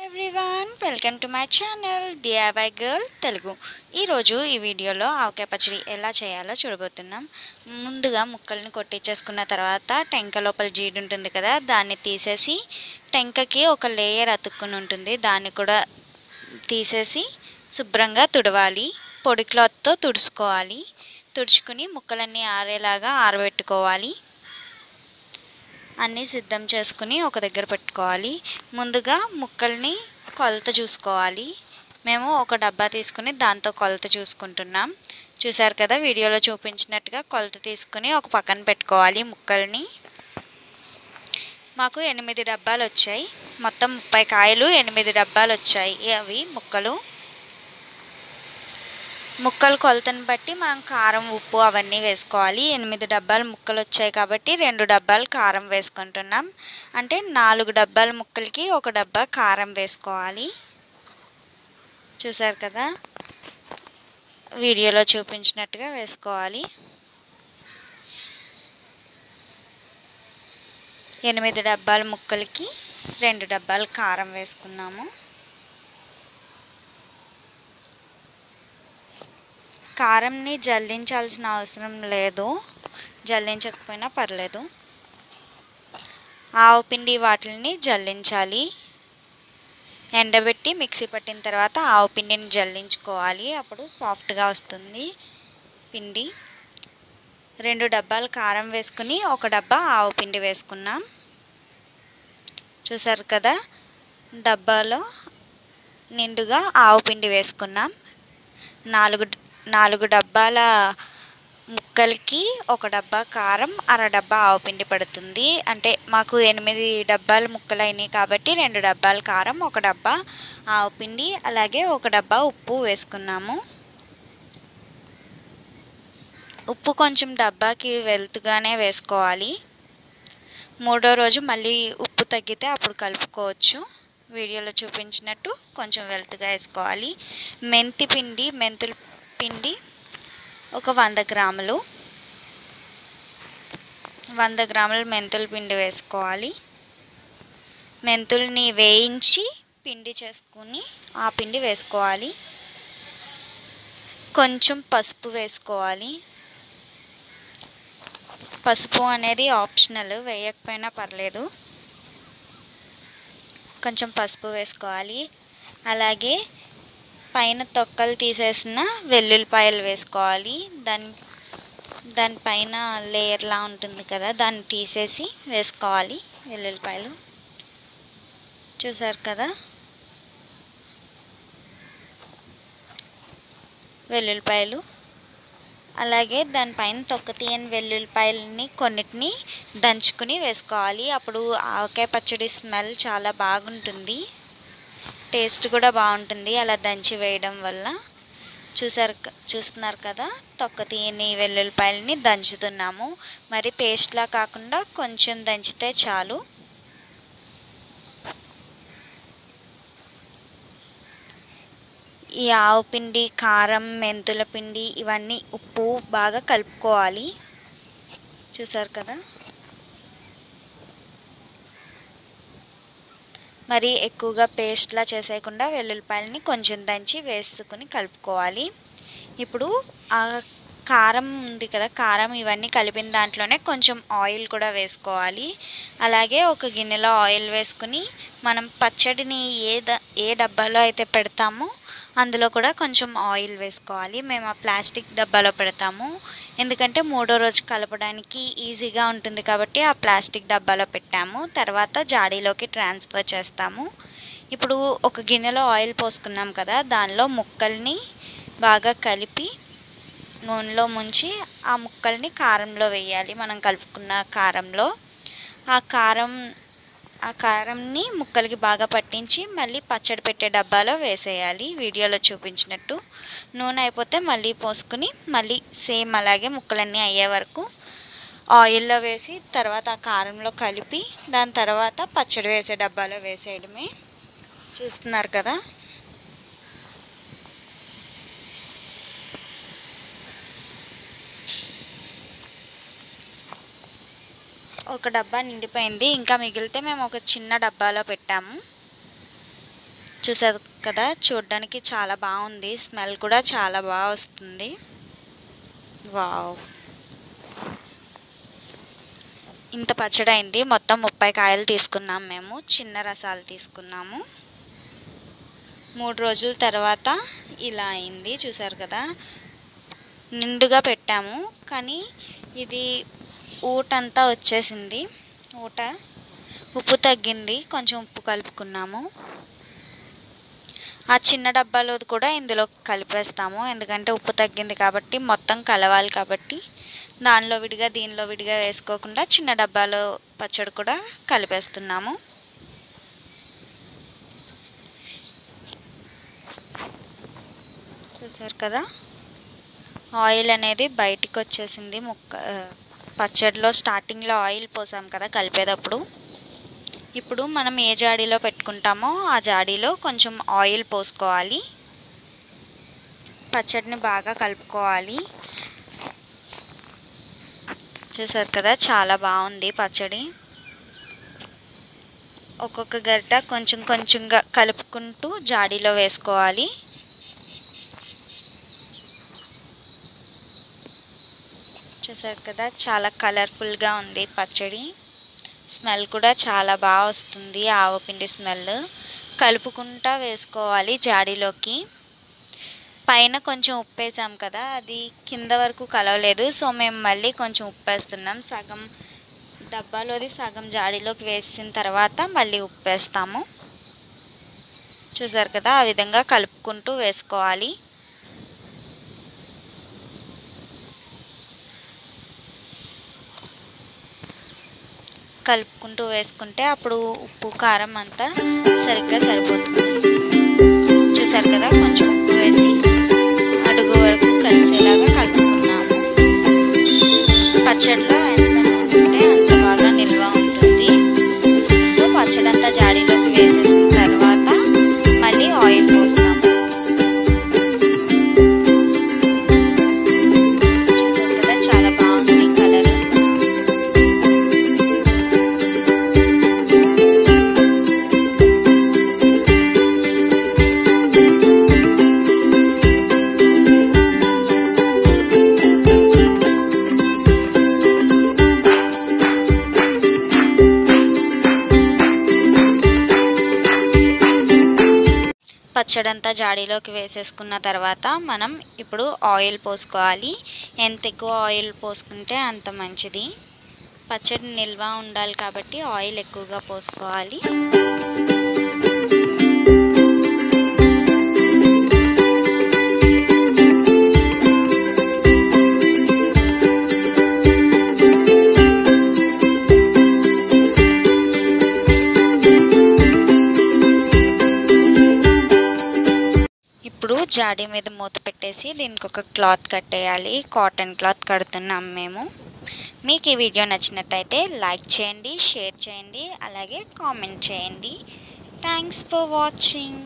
Everyone welcome to my channel DIY girl Telugu. ఈరోజు ఈ వీడియోలో ఆవకాయ పచ్చడి ఎలా చేయాలో చూడబోతున్నాం. ముందుగా ముక్కల్ని కొట్టించేసుకున్న తర్వాత టెంక లోపల జీడి ఉంటుంది కదా, దాన్ని తీసేసి టెంకకి ఒక లేయర్ అతుక్కుని ఉంటుంది, దాన్ని కూడా తీసేసి శుభ్రంగా తుడవాలి. పొడి క్లాత్తో తుడుచుకోవాలి. తుడుచుకుని ముక్కలన్నీ ఆరేలాగా ఆరబెట్టుకోవాలి. అన్నీ సిద్ధం చేసుకుని ఒక దగ్గర పెట్టుకోవాలి. ముందుగా ముక్కల్ని కొలత చూసుకోవాలి. మేము ఒక డబ్బా తీసుకుని దాంతో కొలత చూసుకుంటున్నాం. చూసారు కదా, వీడియోలో చూపించినట్టుగా కొలత తీసుకుని ఒక పక్కన పెట్టుకోవాలి ముక్కల్ని. మాకు 8 డబ్బాలు వచ్చాయి. మొత్తం 30 కాయలు 8 డబ్బాలు వచ్చాయి. అవి ముక్కలు కొలతను బట్టి మనం కారం, ఉప్పు అవన్నీ వేసుకోవాలి. 8 డబ్బాలు ముక్కలు వచ్చాయి కాబట్టి 2 డబ్బాలు కారం వేసుకుంటున్నాం. అంటే 4 డబ్బాల ముక్కలకి 1 డబ్బా కారం వేసుకోవాలి. చూసారు కదా, వీడియోలో చూపించినట్టుగా వేసుకోవాలి. 8 డబ్బాల ముక్కలకి 2 డబ్బాలు కారం వేసుకున్నాము. కారంని జల్లించాల్సిన అవసరం లేదు, జల్లించకపోయినా పర్లేదు. ఆవు పిండి వాటిని జల్లించాలి. ఎండబెట్టి మిక్సీ పట్టిన తర్వాత ఆవు పిండిని జల్లించుకోవాలి. అప్పుడు సాఫ్ట్గా వస్తుంది పిండి. 2 డబ్బాలు కారం వేసుకుని 1 డబ్బా ఆవు పిండి వేసుకున్నాం. చూసారు కదా, డబ్బాలో నిండుగా ఆవు పిండి వేసుకున్నాం. 4 డబ్బాల ముక్కలకి 1 డబ్బా కారం, అర డబ్బా ఆవు పిండి పడుతుంది. అంటే మాకు 8 డబ్బాల ముక్కలు అయినాయి కాబట్టి 2 డబ్బాల కారం, 1 డబ్బా ఆవు పిండి, అలాగే 1 డబ్బా ఉప్పు వేసుకున్నాము. ఉప్పు కొంచెం డబ్బాకి వెళ్తుగానే వేసుకోవాలి. 3వ రోజు మళ్ళీ ఉప్పు తగ్గితే అప్పుడు కలుపుకోవచ్చు. వీడియోలో చూపించినట్టు కొంచెం వెళ్తుగా వేసుకోవాలి. మెంతుల పిండి ఒక 100 గ్రాములు, 100 గ్రాముల మెంతుల పిండి వేసుకోవాలి. మెంతుల్ని వేయించి పిండి చేసుకుని ఆ పిండి వేసుకోవాలి. కొంచెం పసుపు వేసుకోవాలి. పసుపు అనేది ఆప్షనల్, వేయకపోయినా పర్లేదు. కొంచెం పసుపు వేసుకోవాలి. అలాగే పైన తొక్కలు తీసేసిన వెల్లుల్లిపాయలు వేసుకోవాలి. దానిపైన లేయర్లా ఉంటుంది కదా, దాన్ని తీసేసి వేసుకోవాలి వెల్లుల్లిపాయలు. చూసారు కదా, వెల్లుల్లిపాయలు. అలాగే దానిపైన తొక్క తీయని వెల్లుల్లిపాయలని కొన్నిటిని దంచుకుని వేసుకోవాలి. అప్పుడు ఆవకాయ పచ్చడి స్మెల్ చాలా బాగుంటుంది, టేస్ట్ కూడా బాగుంటుంది అలా దంచి వేయడం వల్ల. చూస్తున్నారు కదా, తొక్క తీయని వెల్లుల్లిపాయలని దంచుతున్నాము. మరి పేస్ట్లా కాకుండా కొంచెం దంచితే చాలు. ఈ ఆవు పిండి, కారం, మెంతుల పిండి, ఇవన్నీ ఉప్పు బాగా కలుపుకోవాలి. చూసారు కదా, మరి ఎక్కువగా పేస్ట్లా చేసేయకుండా వెల్లుల్లిపాయలని కొంచెం దంచి వేసుకుని కలుపుకోవాలి. ఇప్పుడు ఆ కారం ఉంది కదా, కారం ఇవన్నీ కలిపిన దాంట్లోనే కొంచెం ఆయిల్ కూడా వేసుకోవాలి. అలాగే ఒక గిన్నెలో ఆయిల్ వేసుకుని మనం పచ్చడిని ఏ డబ్బాలో అయితే పెడతామో అందులో కూడా కొంచెం ఆయిల్ వేసుకోవాలి. మేము ఆ ప్లాస్టిక్ డబ్బాలో పెడతాము, ఎందుకంటే 3వ రోజు కలపడానికి ఈజీగా ఉంటుంది కాబట్టి ఆ ప్లాస్టిక్ డబ్బాలో పెట్టాము. తర్వాత జాడీలోకి ట్రాన్స్ఫర్ చేస్తాము. ఇప్పుడు ఒక గిన్నెలో ఆయిల్ పోసుకున్నాం కదా, దానిలో ముక్కల్ని బాగా కలిపి నూనెలో ముంచి ఆ ముక్కల్ని కారంలో వేయాలి. మనం కలుపుకున్న కారంలో ఆ కారంని ముక్కలకి బాగా పట్టించి మళ్ళీ పచ్చడి పెట్టే డబ్బాలో వేసేయాలి. వీడియోలో చూపించినట్టు నూనె అయిపోతే మళ్ళీ పోసుకుని మళ్ళీ సేమ్ అలాగే ముక్కలన్నీ అయ్యే వరకు ఆయిల్లో వేసి తర్వాత ఆ కారంలో కలిపి దాని తర్వాత పచ్చడి వేసే డబ్బాలో వేసేయడమే. చూస్తున్నారు కదా, ఒక డబ్బా నిండిపోయింది. ఇంకా మిగిలితే మేము ఒక చిన్న డబ్బాలో పెట్టాము. చూసారు కదా, చూడడానికి చాలా బాగుంది, స్మెల్ కూడా చాలా బాగా వస్తుంది. వావ్, ఇంత పచ్చడి అయింది. మొత్తం 30 కాయలు తీసుకున్నాం మేము, చిన్న రసాలు తీసుకున్నాము. 3 రోజుల తర్వాత ఇలా అయింది. చూసారు కదా, నిండుగా పెట్టాము కానీ ఇది ఊటంతా వచ్చేసింది. ఊట ఉప్పు తగ్గింది, కొంచెం ఉప్పు కలుపుకున్నాము. ఆ చిన్న డబ్బాలోది కూడా ఇందులో కలిపేస్తాము, ఎందుకంటే ఉప్పు తగ్గింది కాబట్టి మొత్తం కలవాలి కాబట్టి. దానిలో విడిగా దీనిలో విడిగా వేసుకోకుండా చిన్న డబ్బాలో పచ్చడి కూడా కలిపేస్తున్నాము. చూసారు కదా, ఆయిల్ అనేది బయటికి వచ్చేసింది. పచ్చడిలో స్టార్టింగ్లో ఆయిల్ పోసాం కదా కలిపేటప్పుడు. ఇప్పుడు మనం ఏ జాడీలో పెట్టుకుంటామో ఆ జాడీలో కొంచెం ఆయిల్ పోసుకోవాలి. పచ్చడిని బాగా కలుపుకోవాలి. చూసారు కదా, చాలా బాగుంది పచ్చడి. ఒక్కొక్క గరిట కొంచెం కొంచెంగా కలుపుకుంటూ జాడీలో వేసుకోవాలి. చూసారు కదా, చాలా కలర్ఫుల్గా ఉంది పచ్చడి. స్మెల్ కూడా చాలా బాగా వస్తుంది, ఆవపిండి స్మెల్. కలుపుకుంటా వేసుకోవాలి జాడీలోకి. పైన కొంచెం ఉప్పు వేసాం కదా, అది కింద వరకు కలవలేదు, సో మేము మళ్ళీ కొంచెం ఉప్పు వేస్తున్నాం. సగం డబ్బాలోది సగం జాడీలోకి వేసిన తర్వాత మళ్ళీ ఉప్పు వేస్తాము. చూసారు కదా, ఆ విధంగా కలుపుకుంటూ వేసుకోవాలి. కలుపుకుంటూ వేసుకుంటే అప్పుడు ఉప్పు కారం అంతా సరిగ్గా సరిపోతుంది. చూసారు కదా, కొంచెం ఉప్పు వేసి అడుగు వరకు కలిసేలాగా కలుపుకున్నాము. పచ్చడిలో ఎంత నూనె ఉంటే అంత బాగా నిల్వ ఉంటుంది. సో పచ్చడి అంతా జాడీలోకి వేసేసిన తర్వాత మళ్ళీ ఆయిల్ పోస్తాము. చూసారు కదా, చాలా బాగుంది కలర్. పచ్చడంతా జాడీలోకి వేసేసుకున్న తర్వాత మనం ఇప్పుడు ఆయిల్ పోసుకోవాలి. ఎంత ఎక్కువ ఆయిల్ పోసుకుంటే అంత మంచిది. పచ్చడి నిల్వ ఉండాలి కాబట్టి ఆయిల్ ఎక్కువగా పోసుకోవాలి. ఇప్పుడు జాడీ మీద మూత పెట్టేసి దీనికి ఒక క్లాత్ కట్టేయాలి. కాటన్ క్లాత్ కడుతున్నాం మేము. మీకు ఈ వీడియో నచ్చినట్టయితే లైక్ చేయండి, షేర్ చేయండి, అలాగే కామెంట్ చేయండి. Thanks for watching.